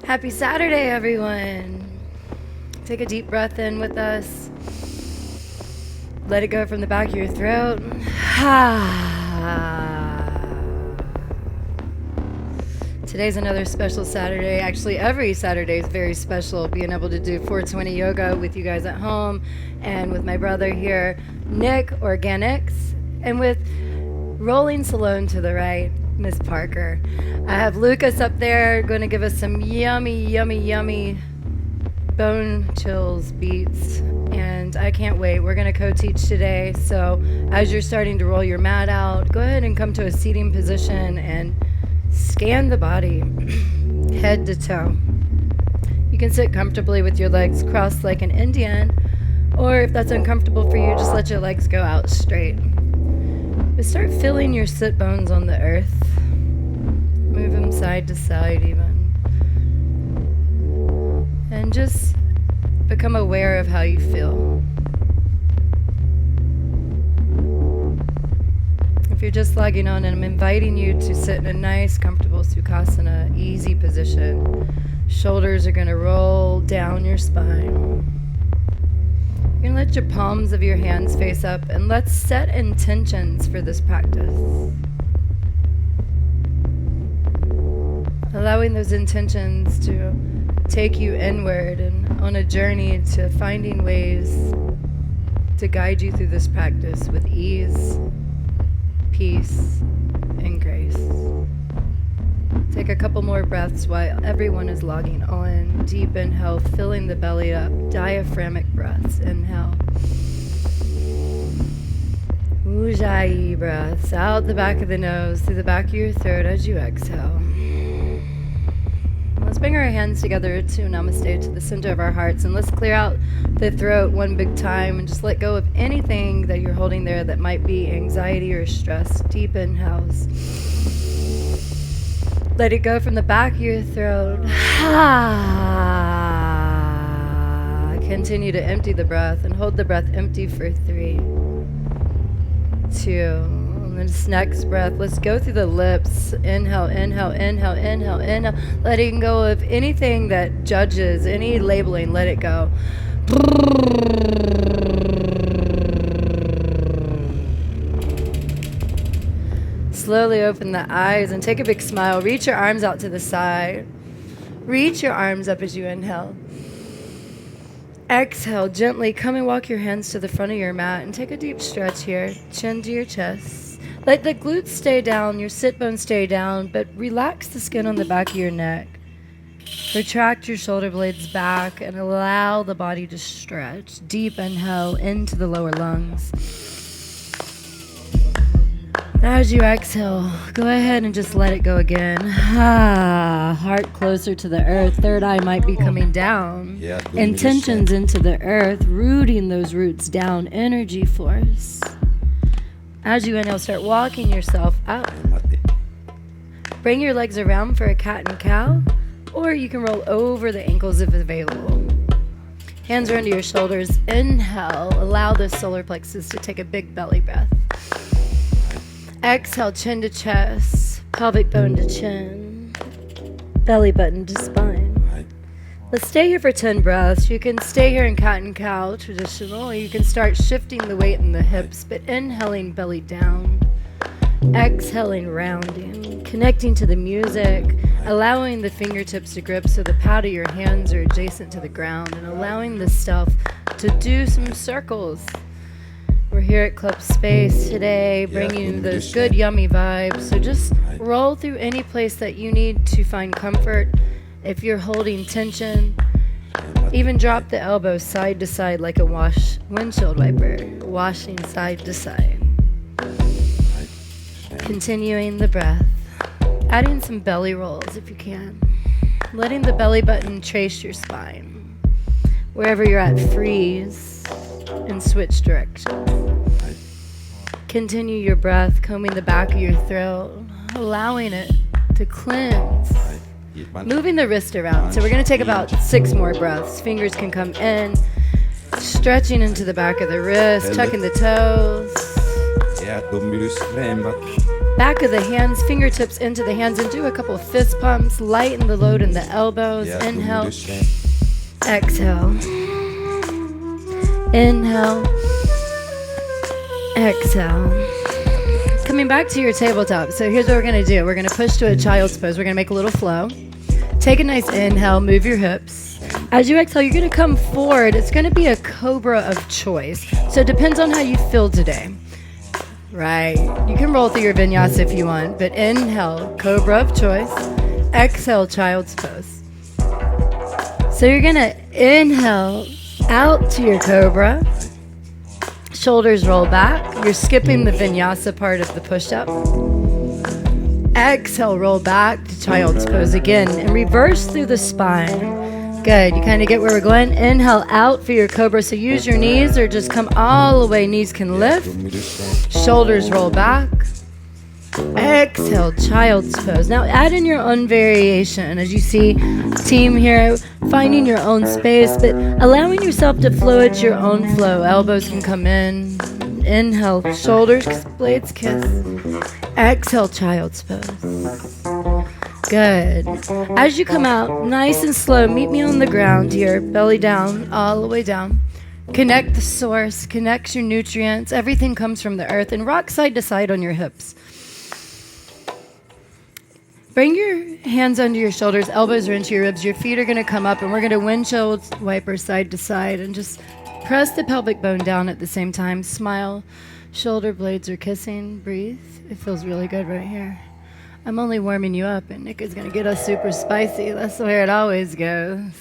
Happy Saturday, everyone. Take a deep breath in with us. Let it go from the back of your throat. Today's another special Saturday. Actually, every Saturday is very special. Being able to do 420 yoga with you guys at home and with my brother here, Nick Organics, and with Rolling Salone to the right, Miss Parker. I have Lucas up there going to give us some yummy bone chills beats, and I can't wait. We're going to co-teach today, so as you're starting to roll your mat out, go ahead and come to a seating position and scan the body head to toe. You can sit comfortably with your legs crossed like an Indian, or if that's uncomfortable for you, just let your legs go out straight. But start feeling your sit bones on the earth. Move them side to side even. And just become aware of how you feel. If you're just logging on, and I'm inviting you to sit in a nice, comfortable Sukhasana, easy position. Shoulders are going to roll down your spine. You're going to let your palms of your hands face up, and let's set intentions for this practice. Allowing those intentions to take you inward and on a journey to finding ways to guide you through this practice with ease, peace, and grace. Take a couple more breaths while everyone is logging on. Deep inhale, filling the belly up. Diaphragmic breaths. Inhale. Ujjayi breaths out the back of the nose, through the back of your throat as you exhale. Let's bring our hands together to Namaste, to the center of our hearts, and let's clear out the throat one big time and just let go of anything that you're holding there that might be anxiety or stress. Deep inhales. Let it go from the back of your throat. Continue to empty the breath and hold the breath empty for 3, 2, and this next breath, let's go through the lips. Inhale, inhale, inhale, inhale, inhale. Letting go of anything that judges, any labeling, let it go. Slowly open the eyes and take a big smile. Reach your arms out to the side. Reach your arms up as you inhale. Exhale, gently come and walk your hands to the front of your mat and take a deep stretch here. Chin to your chest. Let the glutes stay down, your sit bones stay down, but relax the skin on the back of your neck. Retract your shoulder blades back and allow the body to stretch. Deep inhale into the lower lungs. As you exhale, go ahead and just let it go again. Heart closer to the earth. Third eye might be coming down. Intentions into the earth, rooting those roots down. Energy force. As you inhale, start walking yourself out. Bring your legs around for a cat and cow, or you can roll over the ankles if available. Hands are under your shoulders. Inhale, allow the solar plexus to take a big belly breath. Exhale, chin to chest, pelvic bone to chin, belly button to spine. Let's stay here for 10 breaths. You can stay here in cat and cow, traditional. You can start shifting the weight in the hips, but inhaling belly down, exhaling rounding, connecting to the music, allowing the fingertips to grip so the pad of your hands are adjacent to the ground, and allowing the self to do some circles. We're here at Club Space today, bringing you those good, yummy vibes. So just roll through any place that you need to find comfort. If you're holding tension, even drop the elbows side to side like a windshield wiper, washing side to side. Continuing the breath, adding some belly rolls if you can. Letting the belly button trace your spine. Wherever you're at, freeze and switch directions. Continue your breath, combing the back of your throat, allowing it to cleanse. Moving the wrist around. So we're going to take about 6 more breaths. Fingers can come in, stretching into the back of the wrist, tucking the toes. back of the hands, fingertips into the hands, and do a couple of fist pumps. Lighten the load in the elbows. Inhale. Exhale. Inhale. Exhale. Coming back to your tabletop. So here's what we're going to do. We're going to push to a child's pose. We're going to make a little flow. Take a nice inhale. Move your hips. As you exhale, you're going to come forward. It's going to be a cobra of choice. So it depends on how you feel today. Right. You can roll through your vinyasa if you want, but inhale, cobra of choice. Exhale, child's pose. So you're going to inhale out to your cobra. Shoulders roll back. You're skipping the vinyasa part of the push-up. Exhale, roll back to child's pose again, and reverse through the spine. Good. You kind of get where we're going. Inhale out for your cobra. So use your knees or just come all the way. Knees can lift. Shoulders roll back. Exhale, child's pose. Now add in your own variation. As you see, team here, finding your own space, but allowing yourself to flow at your own flow. Elbows can come in. Inhale, shoulders, blades kiss. Exhale, child's pose. Good. As you come out, nice and slow, meet me on the ground here, belly down, all the way down. Connect the source, connect your nutrients. Everything comes from the earth, and rock side to side on your hips. Bring your hands under your shoulders, elbows are into your ribs. Your feet are going to come up, and we're going to windshield wiper side to side and just press the pelvic bone down at the same time. Smile. Shoulder blades are kissing. Breathe. It feels really good right here. I'm only warming you up, and Nick is going to get us super spicy. That's the way it always goes,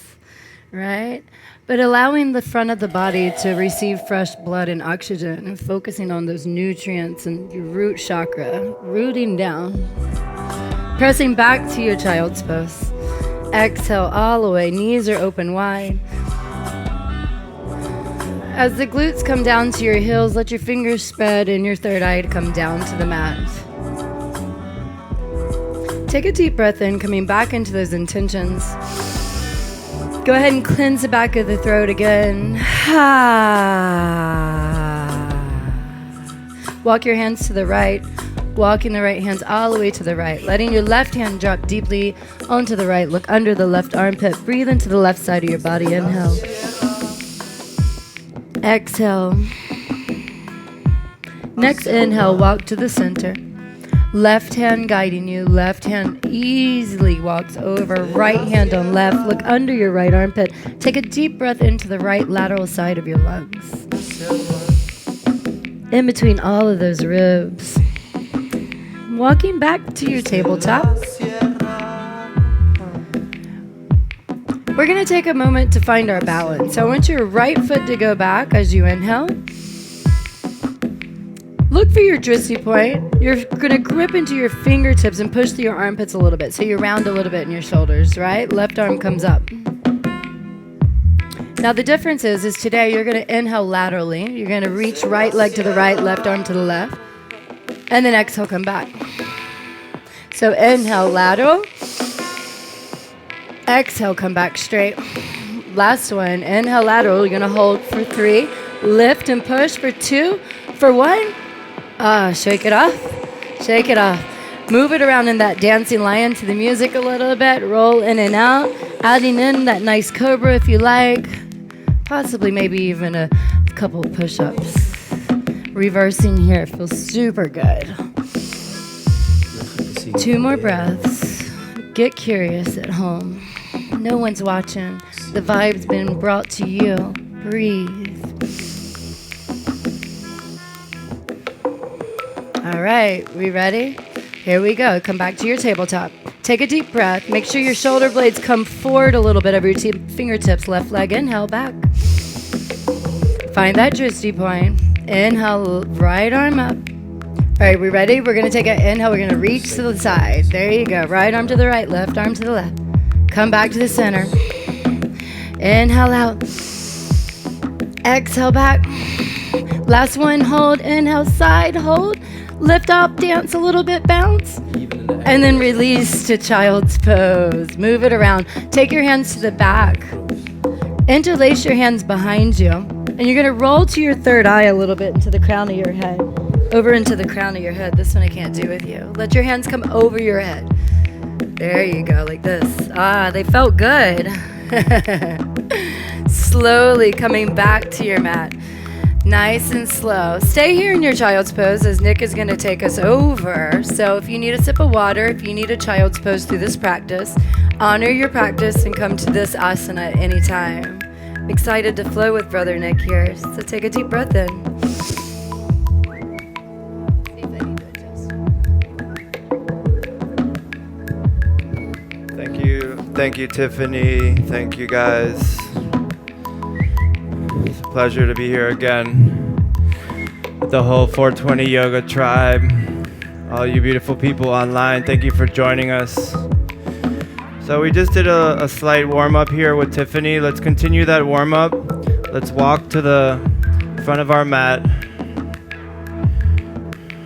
right? But allowing the front of the body to receive fresh blood and oxygen and focusing on those nutrients and your root chakra, rooting down. Pressing back to your child's pose. Exhale all the way. Knees are open wide. As the glutes come down to your heels, let your fingers spread and your third eye come down to the mat. Take a deep breath in, coming back into those intentions. Go ahead and cleanse the back of the throat again. Walk your hands to the right. Walking the right hands all the way to the right. Letting your left hand drop deeply onto the right. Look under the left armpit. Breathe into the left side of your body. Inhale. Exhale. Next inhale, walk to the center. Left hand guiding you. Left hand easily walks over. Right hand on left. Look under your right armpit. Take a deep breath into the right lateral side of your lungs. In between all of those ribs. Walking back to your tabletop. We're going to take a moment to find our balance. So I want your right foot to go back as you inhale. Look for your drishti point. You're going to grip into your fingertips and push through your armpits a little bit. So you round a little bit in your shoulders, right? Left arm comes up. Now the difference is today you're going to inhale laterally. You're going to reach right leg to the right, left arm to the left. And then exhale, come back. So inhale, lateral. Exhale, come back straight. Last one, inhale, lateral. You're going to hold for 3. Lift and push for 2. For 1. Shake it off. Shake it off. Move it around in that dancing lion to the music a little bit. Roll in and out. Adding in that nice cobra if you like. Possibly maybe even a couple push-ups. Reversing here feels super good. 2 more breaths. Get curious at home. No one's watching. The vibe's been brought to you. Breathe. All right, we ready? Here we go. Come back to your tabletop. Take a deep breath. Make sure your shoulder blades come forward a little bit over your fingertips. Left leg inhale back. Find that drishti point. Inhale, right arm up. All right, we ready? We're going to take an inhale. We're going to reach to the side. There you go. Right arm to the right, left arm to the left. Come back to the center. Inhale out. Exhale back. Last one, hold. Inhale, side, hold. Lift up, dance a little bit, bounce. And then release to child's pose. Move it around. Take your hands to the back. Interlace your hands behind you. And you're going to roll to your third eye a little bit into the crown of your head. over into the crown of your head. This one I can't do with you. Let your hands come over your head. There you go, like this. Ah, they felt good. Slowly coming back to your mat. Nice and slow. Stay here in your child's pose as Nick is going to take us over. So if you need a sip of water, if you need a child's pose through this practice, honor your practice and come to this asana at any time. Excited to flow with Brother Nick here. So take a deep breath in. Thank you, Tiffany. Thank you, guys. It's a pleasure to be here again with the whole 420 Yoga tribe. All you beautiful people online, thank you for joining us. So we just did a slight warm-up here with Tiffany. Let's continue that warm-up. Let's walk to the front of our mat.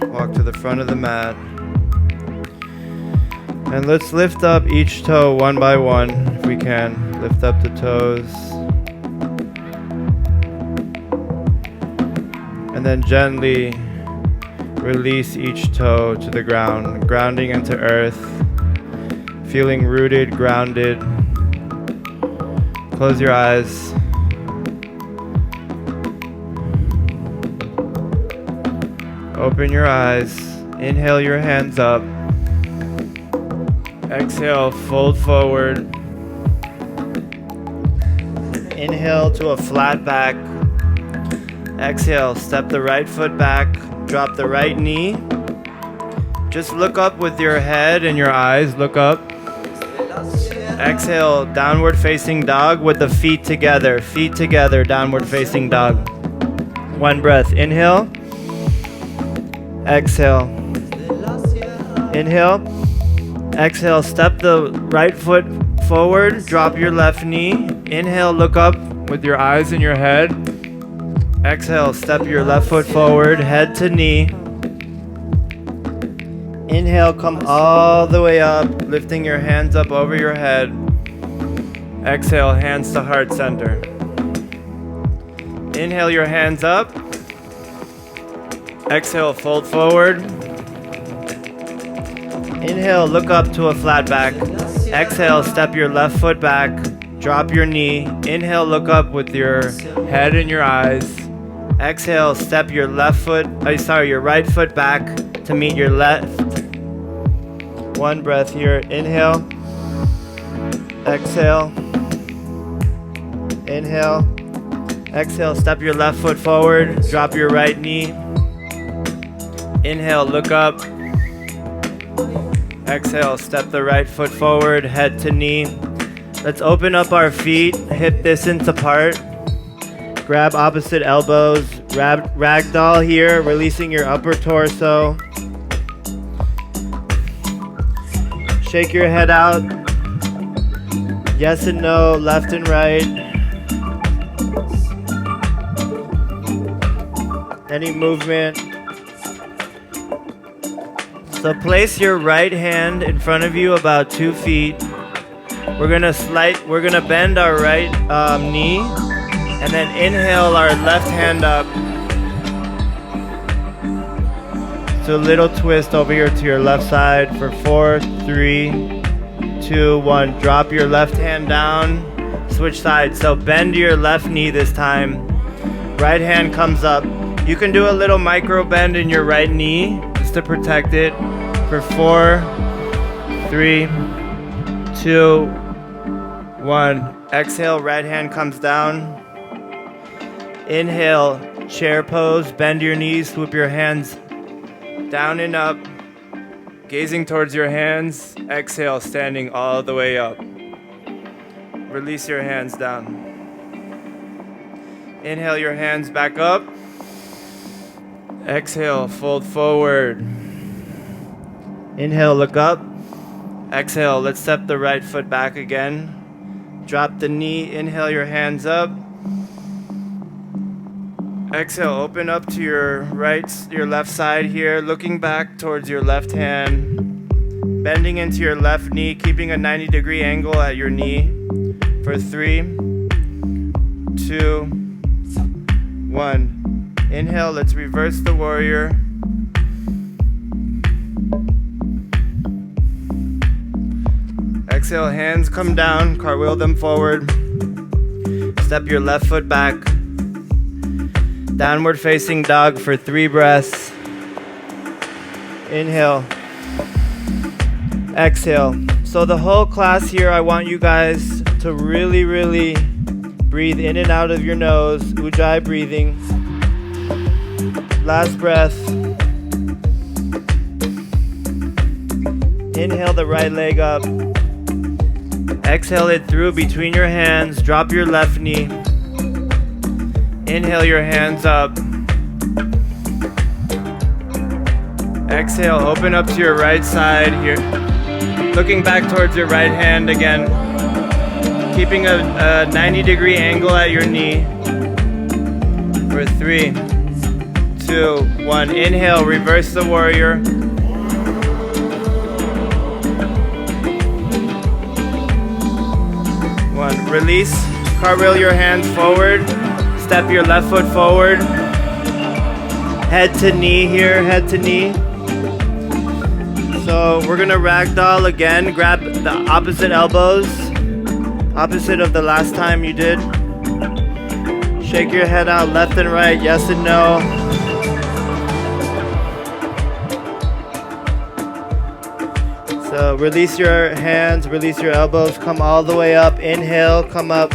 Walk to the front of the mat. And let's lift up each toe one by one, if we can. Lift up the toes. And then gently release each toe to the ground, grounding into earth, feeling rooted, grounded. Close your eyes. Open your eyes. Inhale your hands up. Exhale, fold forward. Inhale to a flat back. Exhale, step the right foot back. Drop the right knee. Just look up with your head and your eyes. Look up. Exhale, downward facing dog with the feet together. Feet together, downward facing dog. One breath. Inhale. Exhale. Inhale. Exhale, step the right foot forward, drop your left knee. Inhale, look up with your eyes and your head. Exhale, step your left foot forward, head to knee. Inhale, come all the way up, lifting your hands up over your head. Exhale, hands to heart center. Inhale your hands up. Exhale, fold forward. Inhale, look up to a flat back. Exhale, step your left foot back. Drop your knee. Inhale, look up with your head and your eyes. Exhale, step your your right foot back to meet your left. One breath here. Inhale. Exhale. Inhale. Exhale, step your left foot forward. Drop your right knee. Inhale, look up. Exhale, step the right foot forward, head to knee. Let's open up our feet, hip distance apart. Grab opposite elbows, ragdoll here, releasing your upper torso. Shake your head out. Yes and no, left and right. Any movement. So place your right hand in front of you about 2 feet. We're gonna bend our right knee and then inhale our left hand up. So a little twist over here to your left side for 4, 3, 2, 1. Drop your left hand down, switch sides. So bend your left knee this time. Right hand comes up. You can do a little micro bend in your right knee just to protect it. For 4, 3, 2, 1. Exhale, right hand comes down. Inhale, chair pose, bend your knees, swoop your hands down and up, gazing towards your hands. Exhale, standing all the way up. Release your hands down. Inhale your hands back up. Exhale, fold forward. Inhale, look up. Exhale, let's step the right foot back again. Drop the knee, inhale your hands up. Exhale, open up to your left side here, looking back towards your left hand. Bending into your left knee, keeping a 90-degree angle at your knee. For 3, 2, 1. Inhale, let's reverse the warrior. Exhale, hands come down, cartwheel them forward. Step your left foot back. Downward facing dog for 3 breaths. Inhale. Exhale. So the whole class here, I want you guys to really, really breathe in and out of your nose. Ujjayi breathing. Last breath. Inhale the right leg up. Exhale it through between your hands. Drop your left knee. Inhale your hands up. Exhale, open up to your right side here. Looking back towards your right hand again. Keeping a 90-degree angle at your knee. For 3, 2, 1. Inhale, reverse the warrior. Release, cartwheel your hands forward, step your left foot forward, head to knee here, head to knee. So we're gonna ragdoll again, grab the opposite elbows, opposite of the last time you did. Shake your head out left and right, yes and no. So release your hands, release your elbows, come all the way up. Inhale, come up.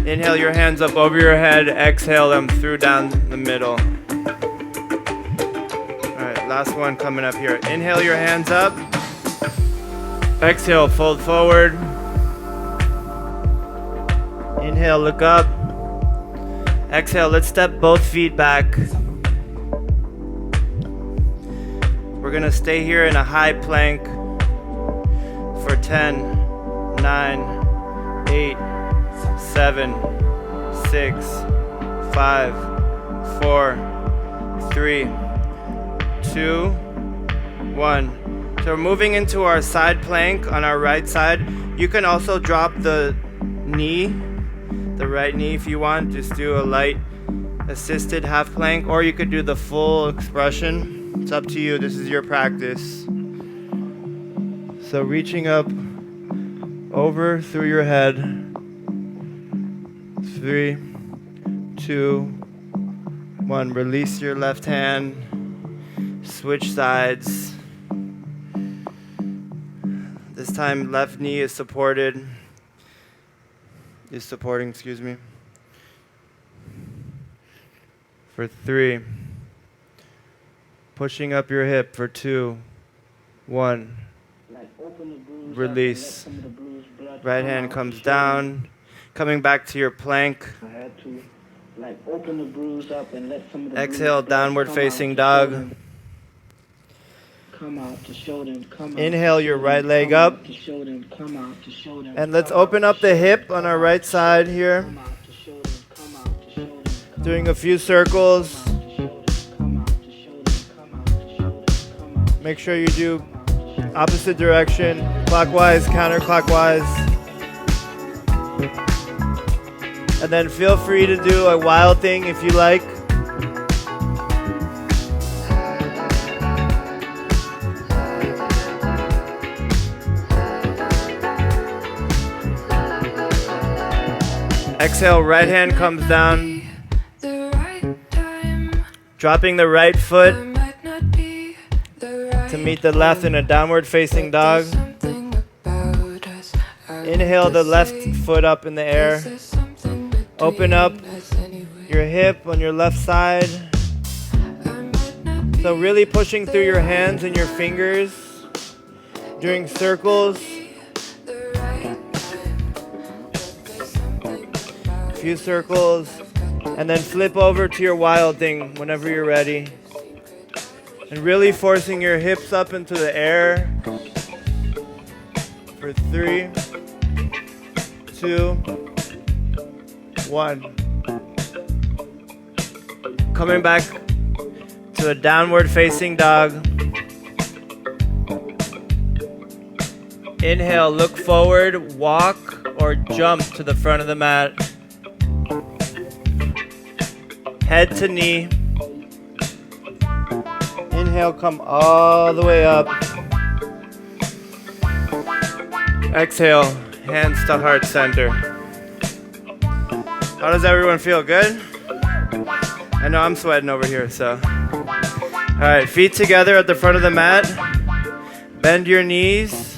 Inhale your hands up over your head. Exhale them through down the middle. Alright, last one coming up here. Inhale your hands up. Exhale, fold forward. Inhale, look up. Exhale, let's step both feet back. We're gonna stay here in a high plank for 10, 9, 8, 7, 6, 5, 4, 3, 2, 1. So we're moving into our side plank on our right side. You can also drop the knee, the right knee if you want. Just do a light assisted half plank, or you could do the full expression. It's up to you. This is your practice. So reaching up over through your head. 3, 2, 1. Release your left hand. Switch sides. This time left knee is supporting, excuse me. For 3. Pushing up your hip for 2, 1. Release. Right hand comes down. Coming back to your plank. Exhale, downward facing dog. Inhale your right leg up. And let's open up the hip on our right side here. Doing a few circles. Make sure you do opposite direction, clockwise, counterclockwise. And then feel free to do a wild thing if you like. Exhale, right hand comes down. Dropping the right foot to meet the left in a downward facing dog. Inhale the left foot up in the air. Open up your hip on your left side. So really pushing through your hands and your fingers. Doing circles. A few circles. And then flip over to your wild thing whenever you're ready. And really forcing your hips up into the air for 3, 2, 1. Coming back to a downward facing dog. Inhale, look forward, walk or jump to the front of the mat. Head to knee. Inhale, come all the way up. Exhale, hands to heart center. How does everyone feel? Good? I know I'm sweating over here, so. All right, feet together at the front of the mat. Bend your knees,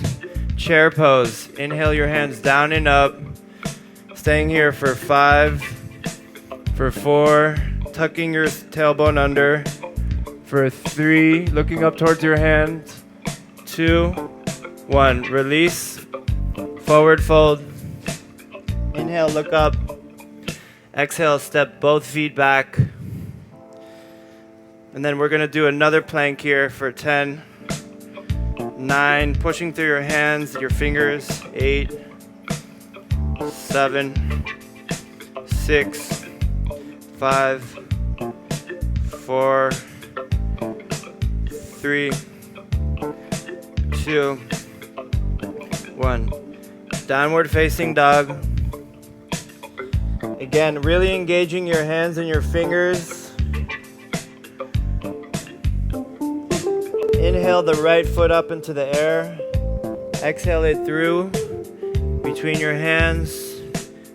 chair pose. Inhale your hands down and up. Staying here for 5, for 4, tucking your tailbone under. For 3, looking up towards your hands. 2, 1, release, forward fold. Inhale, look up. Exhale, step both feet back. And then we're gonna do another plank here for 10, 9, pushing through your hands, your fingers, 8, 7, 6, 5, 4, 3, 2, 1. Downward facing dog. Again, really engaging your hands and your fingers. Inhale the right foot up into the air. Exhale it through between your hands,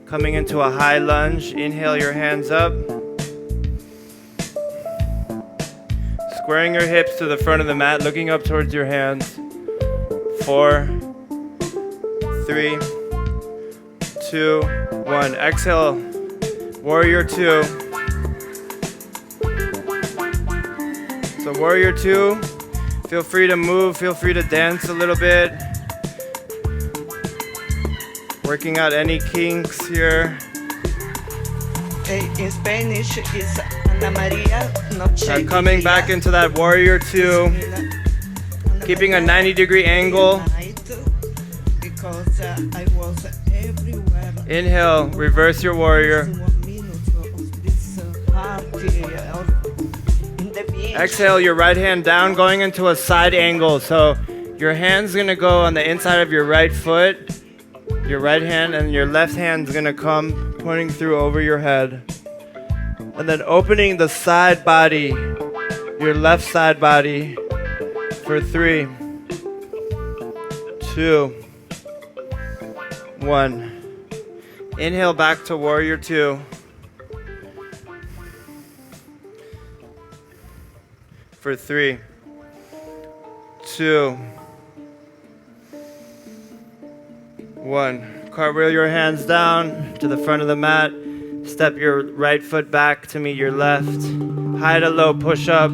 coming into a high lunge. Inhale your hands up. Squaring your hips to the front of the mat, looking up towards your hands. 4, 3, 2, 1. Exhale, warrior 2. So warrior 2, feel free to move, feel free to dance a little bit. Working out any kinks here. In Spanish is Ana Maria Noche. Now coming back into that warrior 2, keeping a 90-degree angle. Because I was everywhere. Inhale, reverse your warrior. Exhale, your right hand down, going into a side angle. So your hand's gonna go on the inside of your right foot, your right hand, and your left hand's gonna come pointing through over your head. And then opening the side body, your left side body, for 3, 2, 1. Inhale back to warrior 2. For 3, 2, 1. Cartwheel your hands down to the front of the mat. Step your right foot back to meet your left. High to low push up.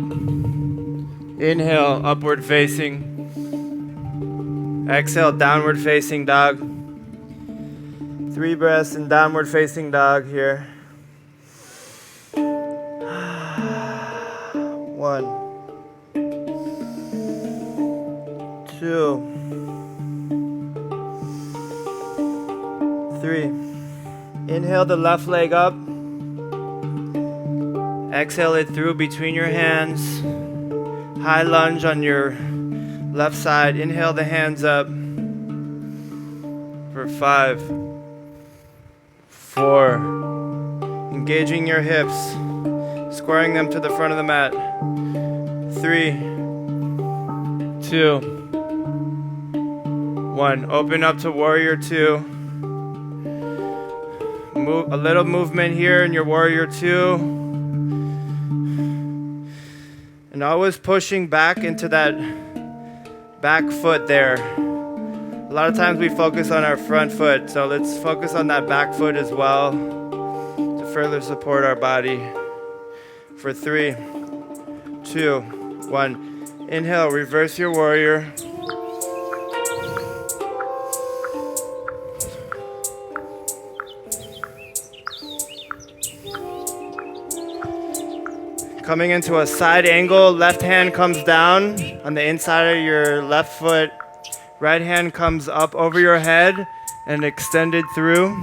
Inhale, upward facing. Exhale, downward facing dog. 3 breaths in downward facing dog here. 1, 2, 3. Inhale the left leg up. Exhale it through between your hands. High lunge on your left side. Inhale the hands up. For 5, 4. Engaging your hips. Squaring them to the front of the mat. 3, 2, 1. Open up to warrior 2. Move, a little movement here in your warrior 2. And always pushing back into that back foot there. A lot of times we focus on our front foot, so let's focus on that back foot as well to further support our body. For 3, 2, 1. Inhale, reverse your warrior. Coming into a side angle, left hand comes down on the inside of your left foot. Right hand comes up over your head and extended through.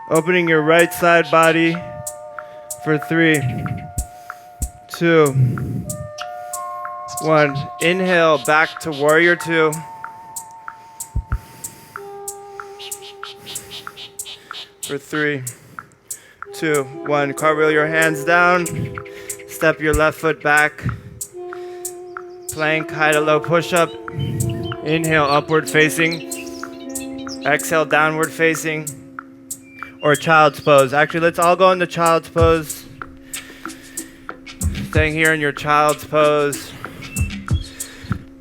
Opening your right side body for 3, 2, 1. Inhale back to warrior 2. For 3, 2, 1. Cartwheel your hands down. Step your left foot back. Plank, high to low push up. Inhale, upward facing. Exhale, downward facing. Or child's pose. Actually, let's all go into child's pose. Staying here in your child's pose.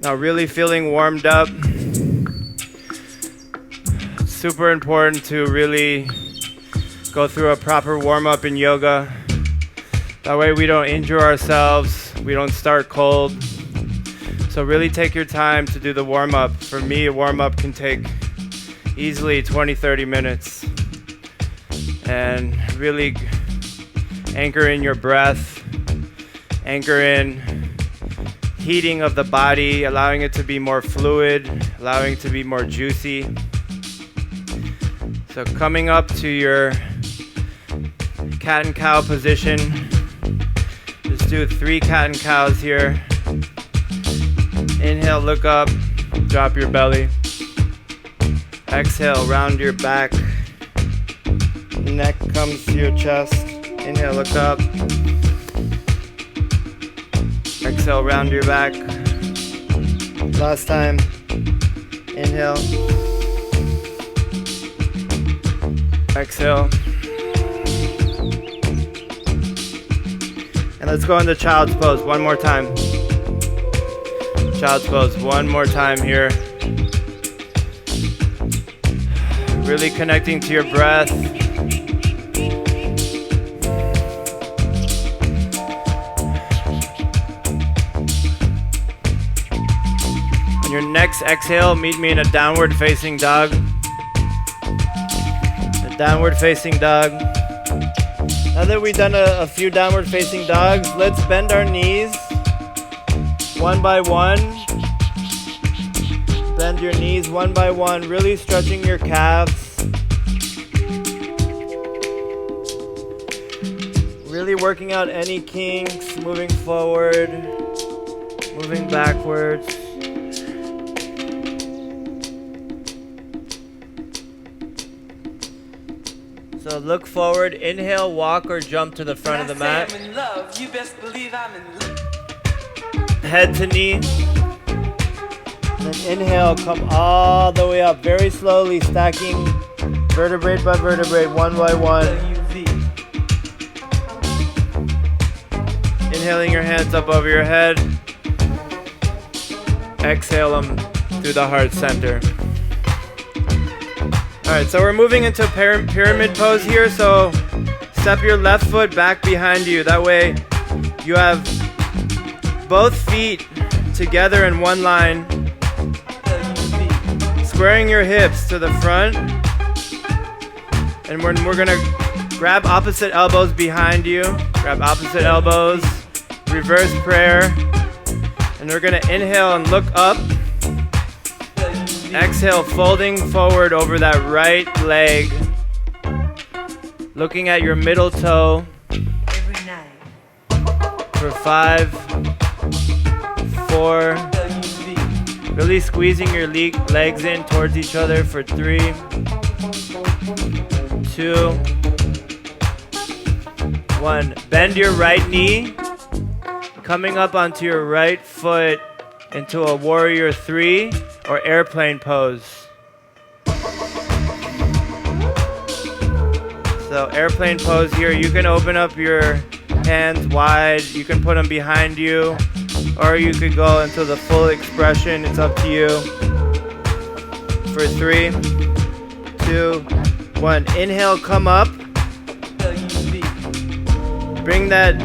Now really feeling warmed up. Super important to really go through a proper warm-up in yoga. That way we don't injure ourselves, we don't start cold. So really take your time to do the warm-up. For me, a warm-up can take easily 20-30 minutes. And really anchor in your breath, anchor in heating of the body, allowing it to be more fluid, allowing it to be more juicy. So coming up to your cat and cow position. Just do 3 cat and cows here. Inhale, look up, drop your belly. Exhale, round your back. Neck comes to your chest. Inhale, look up. Exhale, round your back. Last time. Inhale. Exhale. And let's go into child's pose one more time. Child's pose one more time here. Really connecting to your breath. On your next exhale, meet me in a downward facing dog. A downward facing dog. Now that we've done a few downward facing dogs, let's bend our knees one by one. Bend your knees one by one, really stretching your calves. Really working out any kinks, moving forward, moving backwards. So look forward, inhale, walk or jump to the front of the mat. I'm in love, you best believe I'm in love. Head to knee. Then inhale, come all the way up, very slowly, stacking vertebrae by vertebrae, one by one. Inhaling your hands up over your head. Exhale them through the heart center. Alright, so we're moving into pyramid pose here, so step your left foot back behind you. That way you have both feet together in one line. Squaring your hips to the front. And we're gonna grab opposite elbows behind you. Grab opposite elbows. Reverse prayer. And we're gonna inhale and look up. Exhale, folding forward over that right leg. Looking at your middle toe. Every night. For 5, 4. Really squeezing your legs in towards each other for 3, 2, 1. Bend your right knee. Coming up onto your right foot into a warrior 3 or airplane pose. So airplane pose here, you can open up your hands wide, you can put them behind you, or you could go into the full expression, it's up to you. For 3, 2, 1. Inhale, come up. Bring that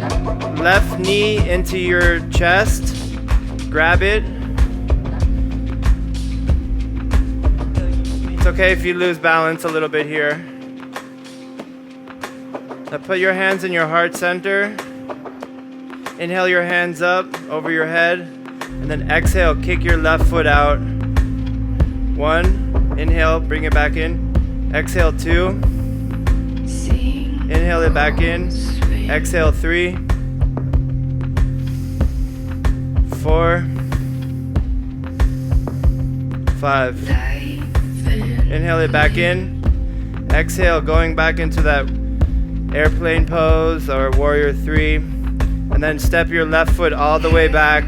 left knee into your chest. Grab it. It's okay if you lose balance a little bit here. Now put your hands in your heart center. Inhale your hands up over your head. And then exhale, kick your left foot out. 1. Inhale, bring it back in. Exhale 2. Inhale it back in. Exhale 3. 4. 5. Inhale it back in. Exhale, going back into that airplane pose or warrior 3. And then step your left foot all the way back.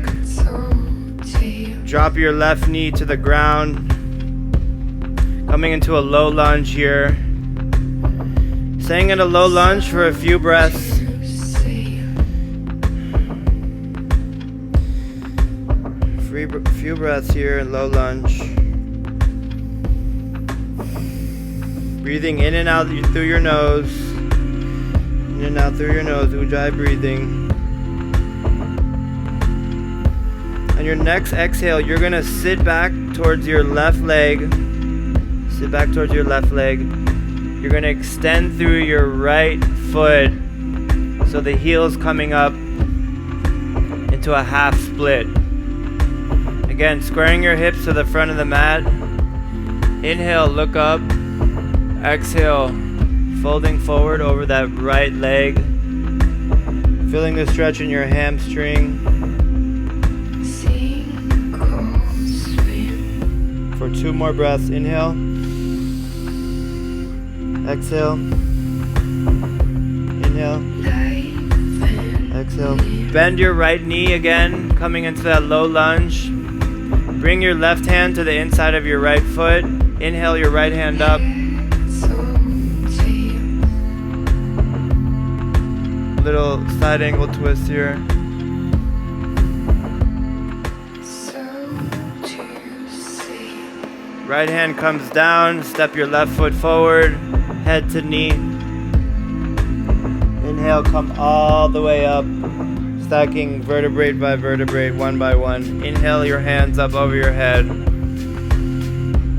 Drop your left knee to the ground. Coming into a low lunge here. Staying in a low lunge for a few breaths. Few breaths here in low lunge. Breathing in and out through your nose. In and out through your nose. Ujjayi breathing. On your next exhale, you're going to sit back towards your left leg. Sit back towards your left leg. You're going to extend through your right foot. So the heel's coming up into a half split. Again, squaring your hips to the front of the mat. Inhale, look up. Exhale, folding forward over that right leg. Feeling the stretch in your hamstring. For 2 more breaths. Inhale. Exhale. Inhale. Exhale. Bend your right knee again, coming into that low lunge. Bring your left hand to the inside of your right foot. Inhale your right hand up. Little side angle twist here. Right hand comes down. Step your left foot forward. Head to knee. Inhale, come all the way up. Stacking vertebrae by vertebrae, one by one. Inhale your hands up over your head.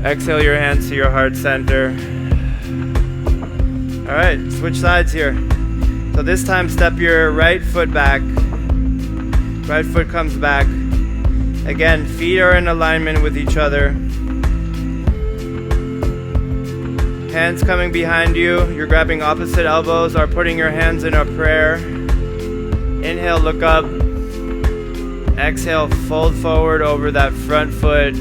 Exhale your hands to your heart center. Alright, switch sides here. So this time step your right foot back. Right foot comes back. Again, feet are in alignment with each other. Hands coming behind you. You're grabbing opposite elbows or putting your hands in a prayer. Inhale, look up. Exhale, fold forward over that front foot.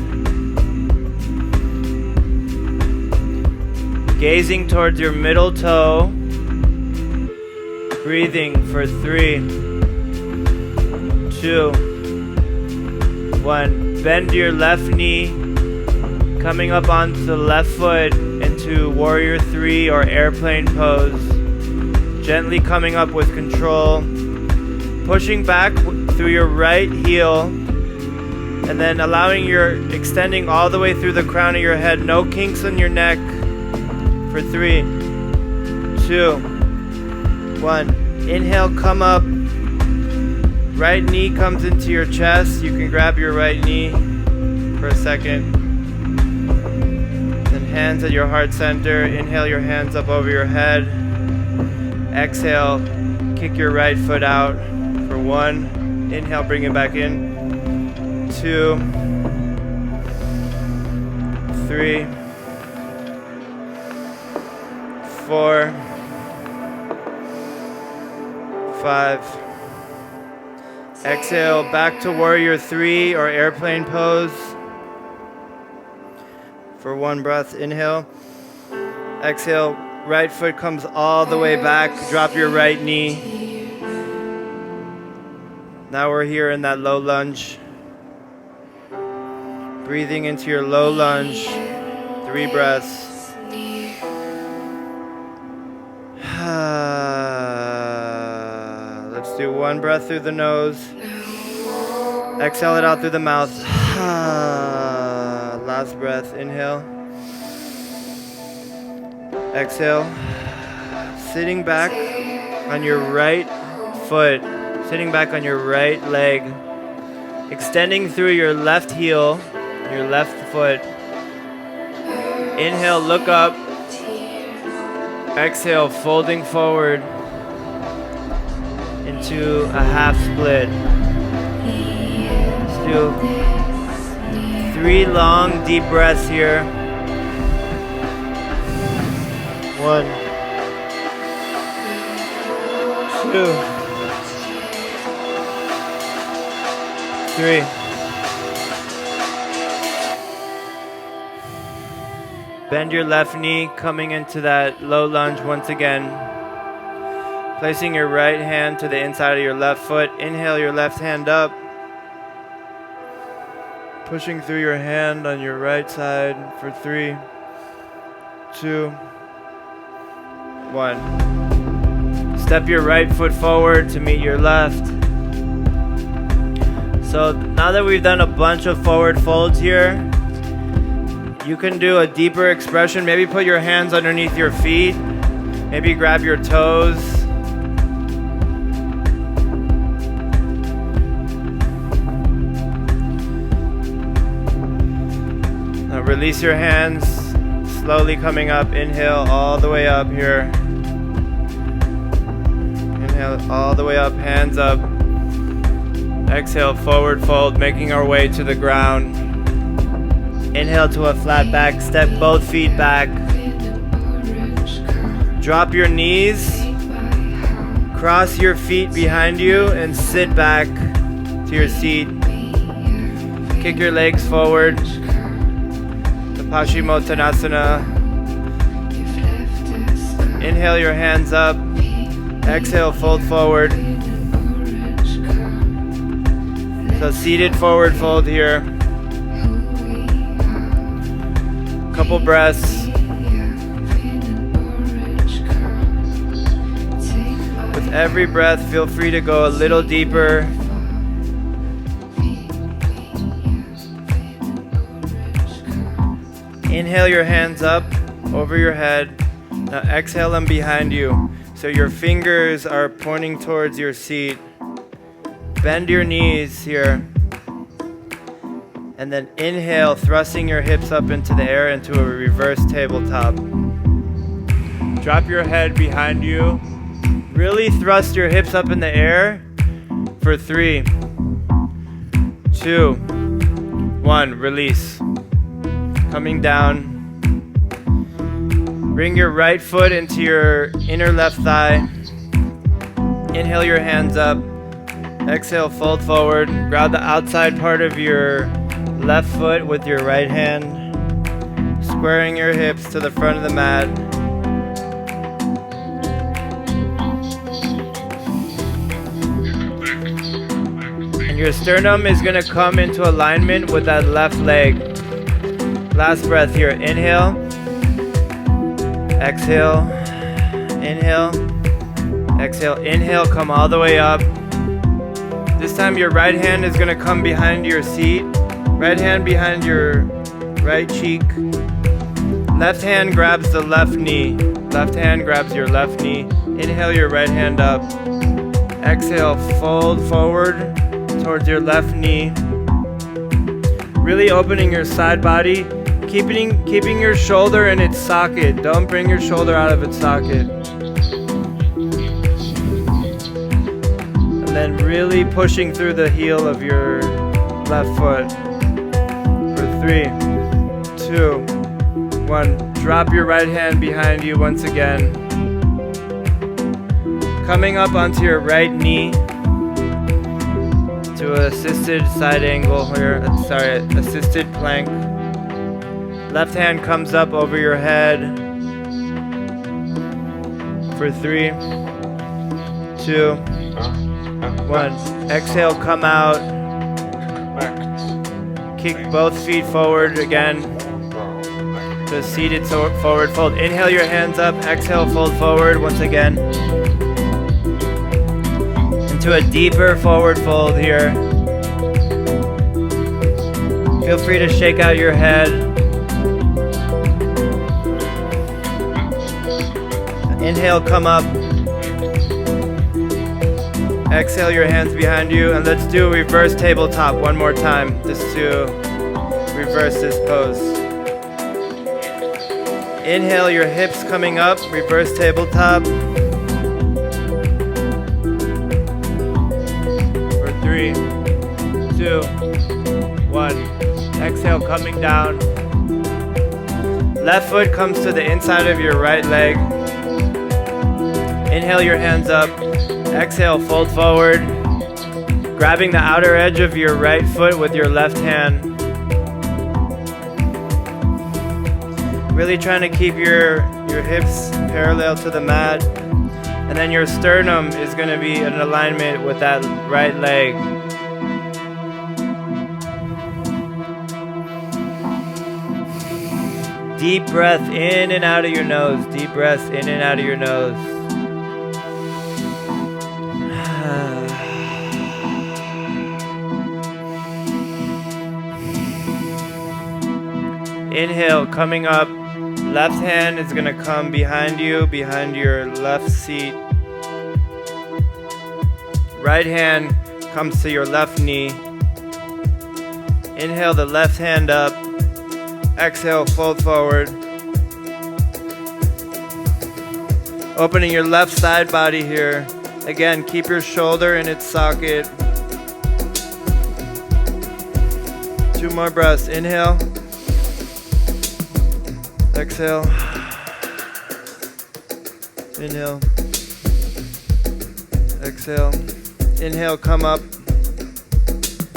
Gazing towards your middle toe. Breathing for 3, 2, 1. Bend your left knee. Coming up onto the left foot into Warrior 3 or airplane pose. Gently coming up with control. Pushing back through your right heel. And then extending all the way through the crown of your head. No kinks in your neck. For 3, 2, 1. Inhale, come up. Right knee comes into your chest. You can grab your right knee for a second. Then hands at your heart center. Inhale your hands up over your head. Exhale, kick your right foot out for 1. Inhale, bring it back in. 2, 3, 4, 5. Exhale, back to Warrior 3 or airplane pose. For 1 breath, inhale. Exhale, right foot comes all the way back. Drop your right knee. Now we're here in that low lunge. Breathing into your low lunge. 3 breaths. Let's do 1 breath through the nose. Exhale it out through the mouth. Last breath. Inhale. Exhale. Sitting back on your right foot. Sitting back on your right leg. Extending through your left heel. Your left foot. Inhale, look up. Exhale, folding forward into a half split. Let's do 3 long, deep breaths here. 1, 2, 3. Bend your left knee, coming into that low lunge once again. Placing your right hand to the inside of your left foot. Inhale your left hand up. Pushing through your hand on your right side for 3, 2, 1. Step your right foot forward to meet your left. So now that we've done a bunch of forward folds here, you can do a deeper expression. Maybe put your hands underneath your feet. Maybe grab your toes. Now release your hands, slowly coming up. Inhale all the way up here. Inhale all the way up, hands up. Exhale, forward fold, making our way to the ground. Inhale to a flat back, step both feet back. Drop your knees, cross your feet behind you, and sit back to your seat. Kick your legs forward. The Paschimottanasana. Inhale your hands up. Exhale, fold forward. So seated forward fold here. Couple breaths. With every breath, feel free to go a little deeper. Inhale your hands up over your head. Now exhale them behind you. So your fingers are pointing towards your seat. Bend your knees here. And then inhale, thrusting your hips up into the air into a reverse tabletop. Drop your head behind you. Really thrust your hips up in the air for 3, 2, 1. Release. Coming down. Bring your right foot into your inner left thigh. Inhale your hands up. Exhale, fold forward. Grab the outside part of your left foot with your right hand, squaring your hips to the front of the mat. And your sternum is going to come into alignment with that left leg. Last breath here. Inhale. Exhale. Inhale. Exhale. Inhale. Come all the way up. This time your right hand is going to come behind your seat. Right hand behind your right cheek. Left hand grabs the left knee. Left hand grabs your left knee. Inhale your right hand up. Exhale, fold forward towards your left knee. Really opening your side body. Keeping your shoulder in its socket. Don't bring your shoulder out of its socket. And then really pushing through the heel of your left foot. 3, 2, 1. Drop your right hand behind you once again. Coming up onto your right knee to an assisted side angle here. Assisted plank. Left hand comes up over your head for 3, 2, 1. Exhale, come out. Kick both feet forward again to a seated forward fold. Inhale your hands up. Exhale, fold forward once again into a deeper forward fold here. Feel free to shake out your head. Inhale, come up. Exhale your hands behind you, and let's do a reverse tabletop one more time, just to reverse this pose. Inhale, your hips coming up, reverse tabletop. For 3, 2, 1. Exhale, coming down. Left foot comes to the inside of your right leg. Inhale your hands up. Exhale, fold forward. Grabbing the outer edge of your right foot with your left hand. Really trying to keep your hips parallel to the mat. And then your sternum is going to be in alignment with that right leg. Deep breath in and out of your nose. Deep breaths in and out of your nose. Inhale, coming up. Left hand is going to come behind you, behind your left seat. Right hand comes to your left knee. Inhale the left hand up. Exhale, fold forward. Opening your left side body here. Again, keep your shoulder in its socket. 2 more breaths. Inhale. Exhale. Inhale. Exhale. Inhale, come up.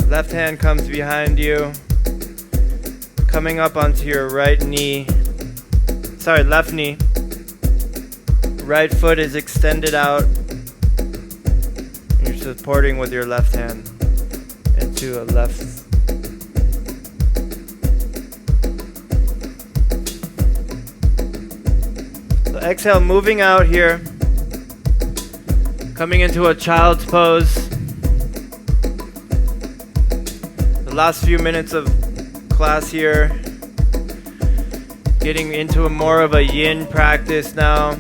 Left hand comes behind you. Coming up onto your right knee. Sorry, left knee. Right foot is extended out. You're supporting with your left hand into a left. So exhale, moving out here. Coming into a child's pose. The last few minutes of class here. Getting into a more of a yin practice now.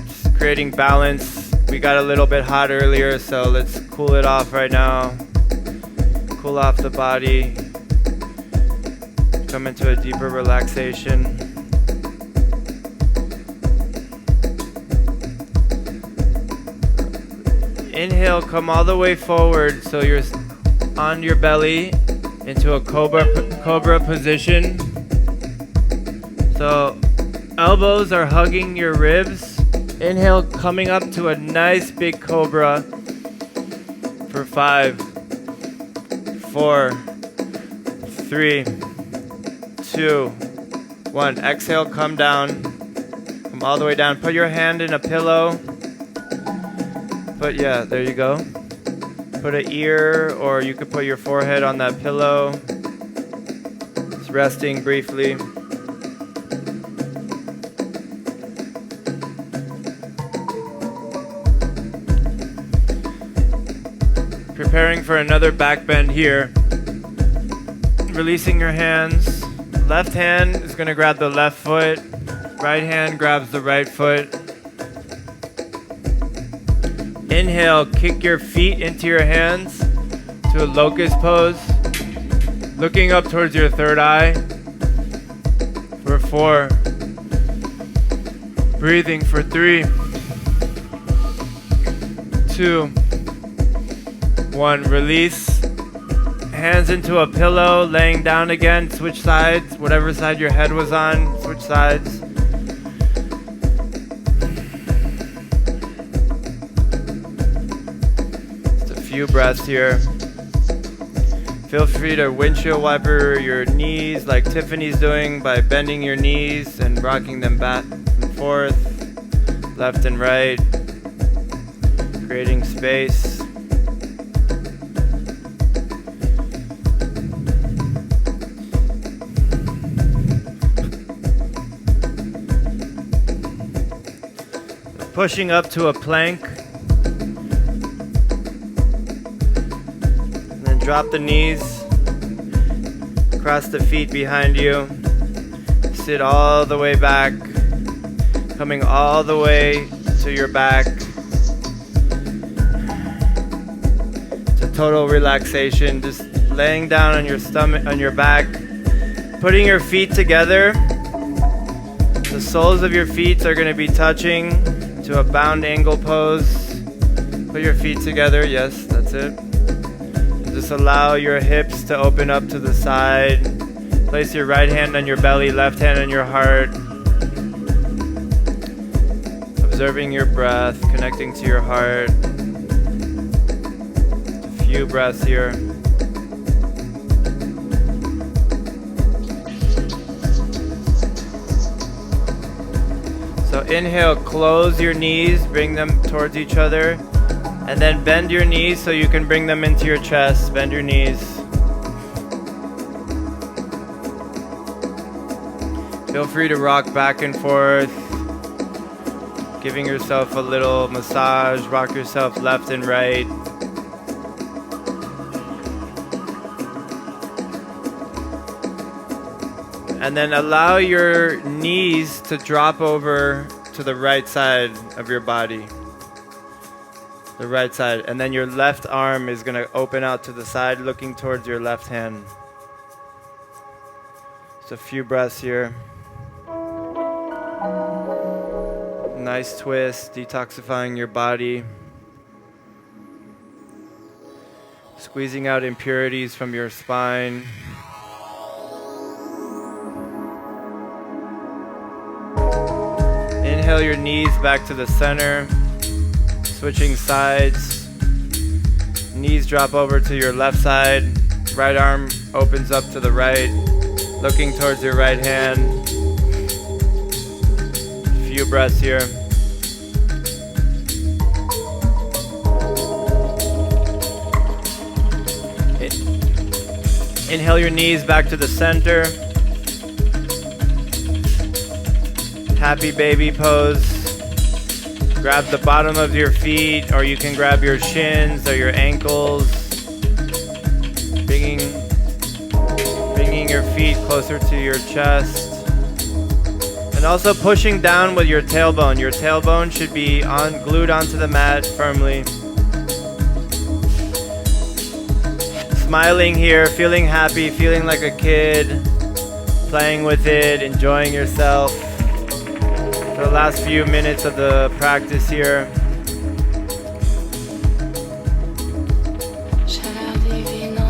Just creating balance. We got a little bit hot earlier, so let's cool it off right now. Cool off the body. Come into a deeper relaxation. Inhale, come all the way forward so you're on your belly into a cobra position. So elbows are hugging your ribs. Inhale, coming up to a nice big cobra for 5, 4, 3, 2, 1. Exhale, come down. Come all the way down. Put your hand in a pillow. There you go. Put an ear, or you could put your forehead on that pillow. Just resting briefly. Preparing for another back bend here. Releasing your hands. Left hand is going to grab the left foot. Right hand grabs the right foot. Inhale, kick your feet into your hands to a locust pose. Looking up towards your third eye for 4. Breathing for 3, 2, 1. Release. Hands into a pillow, laying down again. Switch sides. Whatever side your head was on, switch sides. Few breaths here. Feel free to windshield wiper your knees like Tiffany's doing by bending your knees and rocking them back and forth, left and right, creating space. Pushing up to a plank. Drop the knees, cross the feet behind you, sit all the way back, coming all the way to your back. It's a total relaxation, just laying down on your stomach, on your back, putting your feet together. The soles of your feet are going to be touching to a bound angle pose. Put your feet together, yes, that's it. Just allow your hips to open up to the side. Place your right hand on your belly, left hand on your heart. Observing your breath, connecting to your heart. A few breaths here. So inhale, close your knees, bring them towards each other. And then bend your knees so you can bring them into your chest. Bend your knees. Feel free to rock back and forth, giving yourself a little massage, rock yourself left and right. And then allow your knees to drop over to the right side of your body. The right side. And then your left arm is going to open out to the side, looking towards your left hand. Just a few breaths here. Nice twist, detoxifying your body. Squeezing out impurities from your spine. Inhale your knees back to the center. Switching sides. Knees drop over to your left side. Right arm opens up to the right, looking towards your right hand. Few breaths here. Inhale your knees back to the center. Happy baby pose. Grab the bottom of your feet, or you can grab your shins or your ankles. Bringing your feet closer to your chest. And also pushing down with your tailbone. Your tailbone should be glued onto the mat firmly. Smiling here, feeling happy, feeling like a kid, playing with it, enjoying yourself. For the last few minutes of the practice here.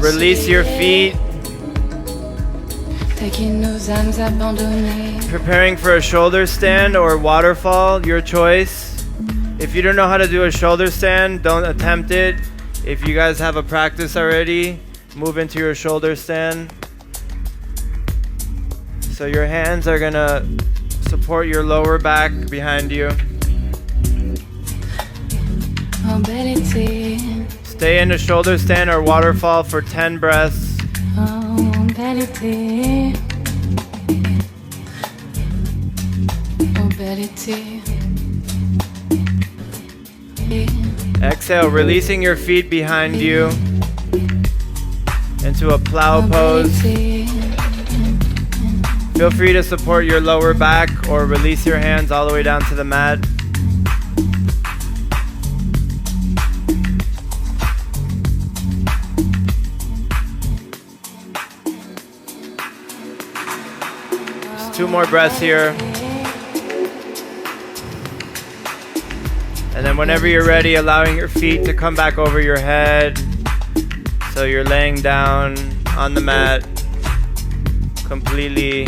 Release your feet. Preparing for a shoulder stand or waterfall, your choice. If you don't know how to do a shoulder stand, don't attempt it. If you guys have a practice already, move into your shoulder stand. So your hands are gonna support your lower back behind you. Stay in a shoulder stand or waterfall for 10 breaths. Exhale, releasing your feet behind you into a plow pose. Feel free to support your lower back or release your hands all the way down to the mat. Just 2 more breaths here. And then whenever you're ready, allowing your feet to come back over your head. So you're laying down on the mat completely.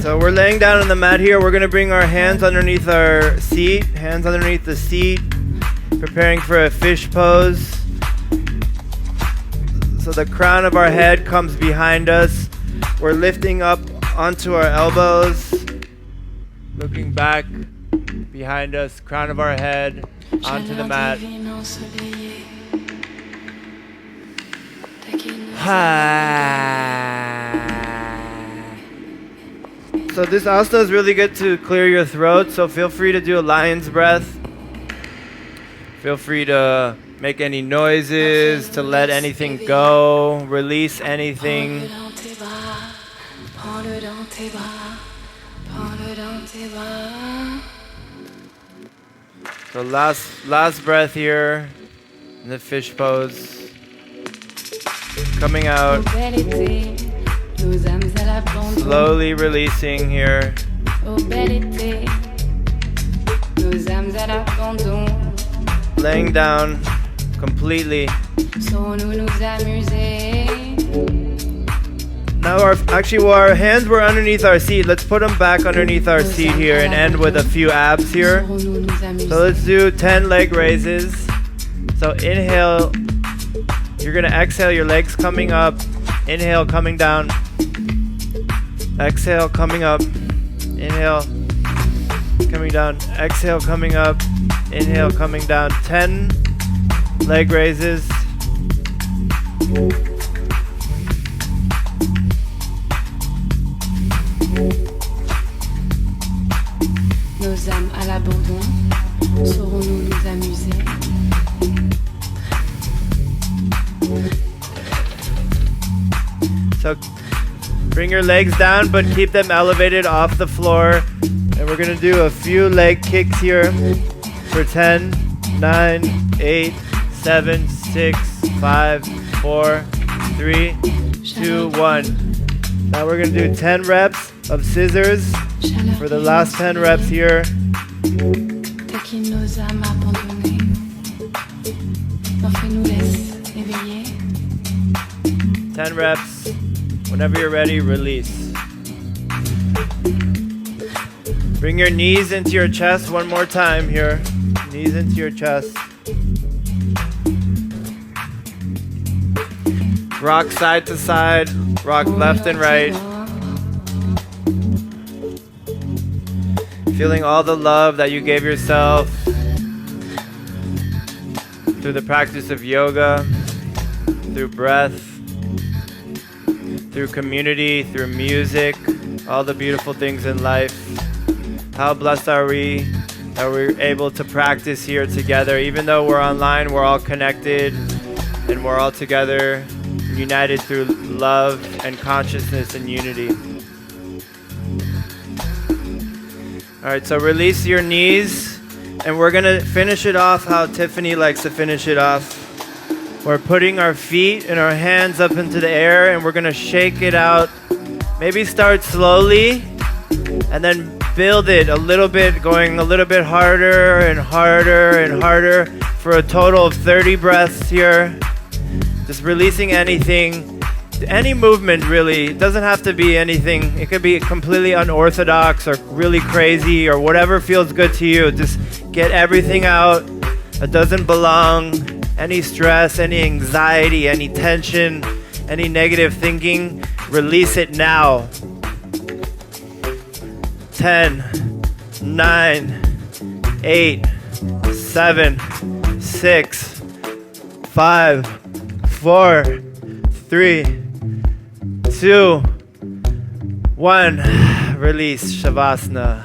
So we're laying down on the mat here. We're going to bring our hands underneath our seat, hands underneath the seat, preparing for a fish pose. So the crown of our head comes behind us. We're lifting up onto our elbows, looking back behind us, crown of our head onto the mat. So this asana is really good to clear your throat, so feel free to do a lion's breath. Feel free to make any noises, to let anything go, release anything. So last breath here in the fish pose. Coming out. Slowly releasing here. Laying down completely. Now our hands were underneath our seat. Let's put them back underneath our seat here and end with a few abs here. So let's do 10 leg raises. So inhale. You're going to exhale, your legs coming up. Inhale, coming down. Exhale, coming up. Inhale, coming down. Exhale, coming up. Inhale, coming down. 10 leg raises. Nos âmes à l'abandon, saurons-nous nous amuser? So bring your legs down, but keep them elevated off the floor. And we're gonna do a few leg kicks here for 10, 9, 8, 7, 6, 5, 4, 3, 2, 1. Now we're gonna do 10 reps of scissors for the last 10 reps here. Dès qu'il nos âmes abandonnées, l'enfer nous laisse éveiller. 10 reps. Whenever you're ready, release. Bring your knees into your chest one more time here. Knees into your chest. Rock side to side. Rock left and right. Feeling all the love that you gave yourself through the practice of yoga, through breath, through community, through music, all the beautiful things in life. How blessed are we that we're able to practice here together. Even though we're online, we're all connected and we're all together, united through love and consciousness and unity. All right, so release your knees, and we're gonna finish it off how Tiffany likes to finish it off. We're putting our feet and our hands up into the air, and we're gonna shake it out. Maybe start slowly, and then build it a little bit, going a little bit harder and harder and harder for a total of 30 breaths here. Just releasing anything, any movement really. It doesn't have to be anything. It could be completely unorthodox or really crazy or whatever feels good to you. Just get everything out that doesn't belong. Any stress, any anxiety, any tension, any negative thinking, release it now. 10, 9, 8, 7, 6, 5, 4, 3, 2, 1. Release Shavasana.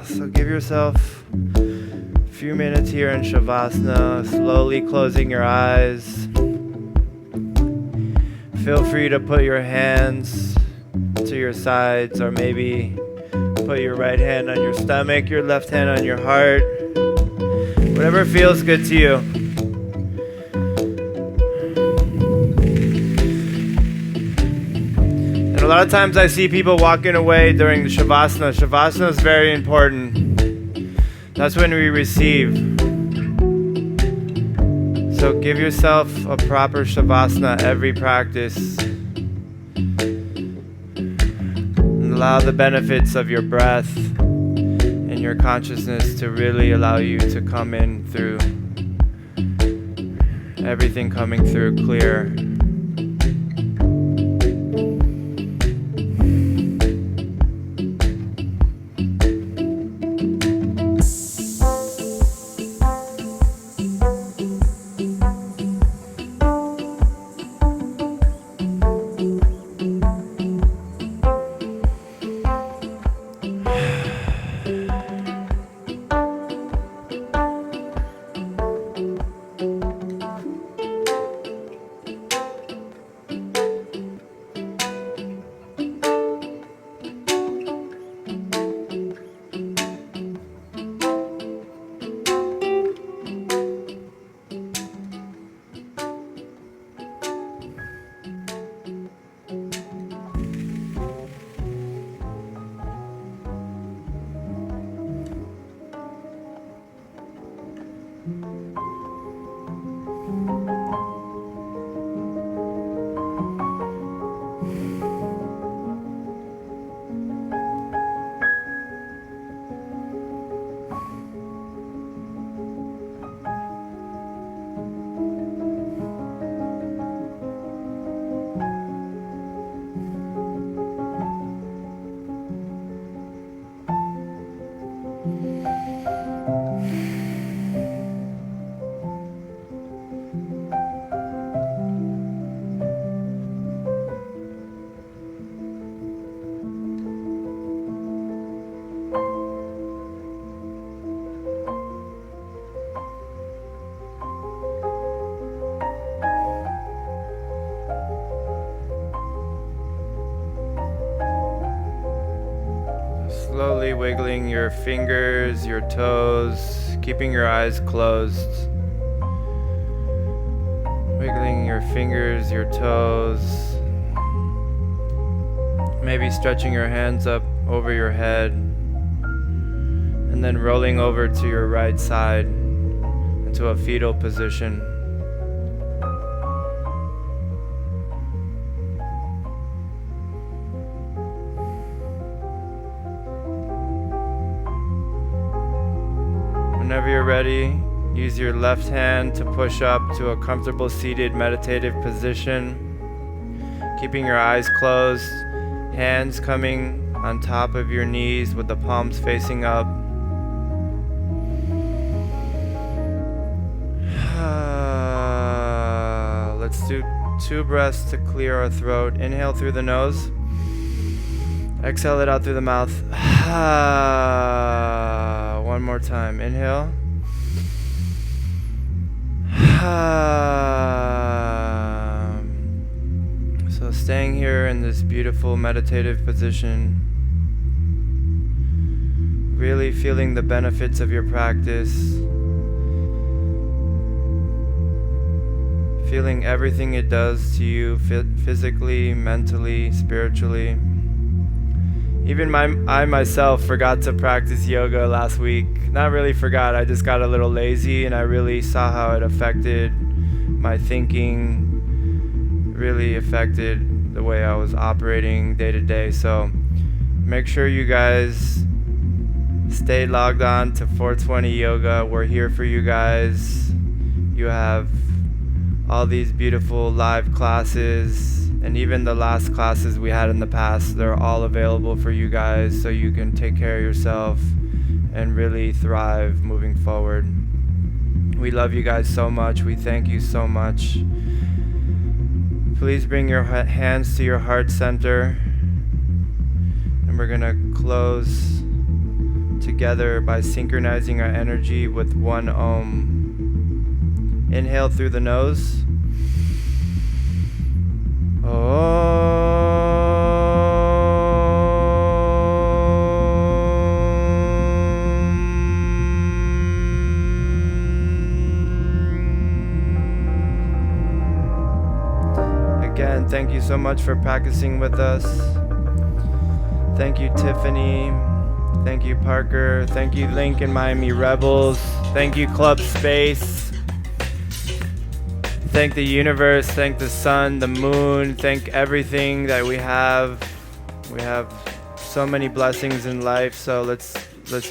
So give yourself a few minutes here in Shavasana, slowly closing your eyes. Feel free to put your hands to your sides, or maybe put your right hand on your stomach, your left hand on your heart. Whatever feels good to you. And a lot of times I see people walking away during the Shavasana. Shavasana is very important. That's when we receive. So give yourself a proper Shavasana every practice. And allow the benefits of your breath and your consciousness to really allow you to come in through everything coming through clear. Slowly wiggling your fingers, your toes, keeping your eyes closed. Wiggling your fingers, your toes. Maybe stretching your hands up over your head. And then rolling over to your right side into a fetal position. Whenever you're ready, use your left hand to push up to a comfortable seated meditative position. Keeping your eyes closed, hands coming on top of your knees with the palms facing up. Let's do 2 breaths to clear our throat. Inhale through the nose. Exhale it out through the mouth. One more time. Inhale. So staying here in this beautiful meditative position. Really feeling the benefits of your practice. Feeling everything it does to you physically, mentally, spiritually. Even I myself forgot to practice yoga last week. Not really forgot, I just got a little lazy and I really saw how it affected my thinking, really affected the way I was operating day to day. So make sure you guys stay logged on to 420 Yoga. We're here for you guys. You have all these beautiful live classes, and even the last classes we had in the past, they're all available for you guys so you can take care of yourself and really thrive moving forward. We love you guys so much. We thank you so much. Please bring your hands to your heart center, and we're gonna close together by synchronizing our energy with one Om. Inhale through the nose. Again, thank you so much for practicing with us. Thank you, Tiffany. Thank you, Parker. Thank you, Link and Miami Rebels. Thank you, Club Space. Thank the universe, thank the sun, the moon, thank everything that we have. We have so many blessings in life, so let's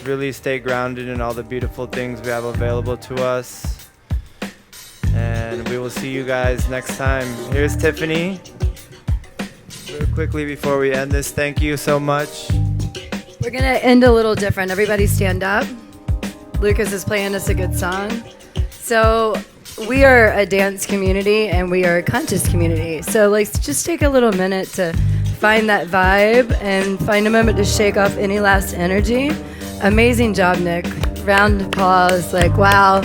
really stay grounded in all the beautiful things we have available to us. And we will see you guys next time. Here's Tiffany. Real quickly before we end this, thank you so much. We're going to end a little different. Everybody stand up. Lucas is playing us a good song. So we are a dance community and we are a conscious community. So let's just take a little minute to find that vibe and find a moment to shake off any last energy. Amazing job, Nick. Round of applause. Like, wow.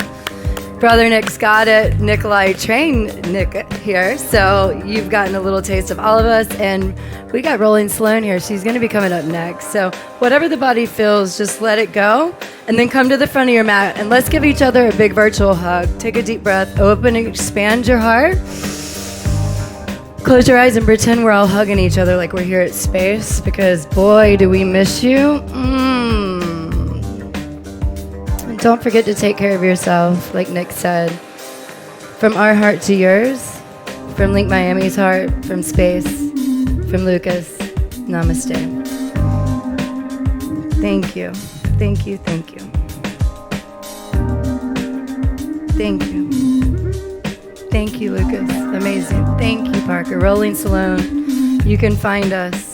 Brother Nick's got it. Nikolai trained Nick here. So you've gotten a little taste of all of us. And we got Rolling Sloan here. She's going to be coming up next. So whatever the body feels, just let it go. And then come to the front of your mat. And let's give each other a big virtual hug. Take a deep breath. Open and expand your heart. Close your eyes and pretend we're all hugging each other like we're here at space. Because boy, do we miss you. And don't forget to take care of yourself, like Nick said. From our heart to yours. From Link Miami's heart. From space. From Lucas. Namaste. Thank you. Thank you, thank you. Thank you. Thank you, Lucas. Amazing. Thank you, Parker. Rolling Sloan. You can find us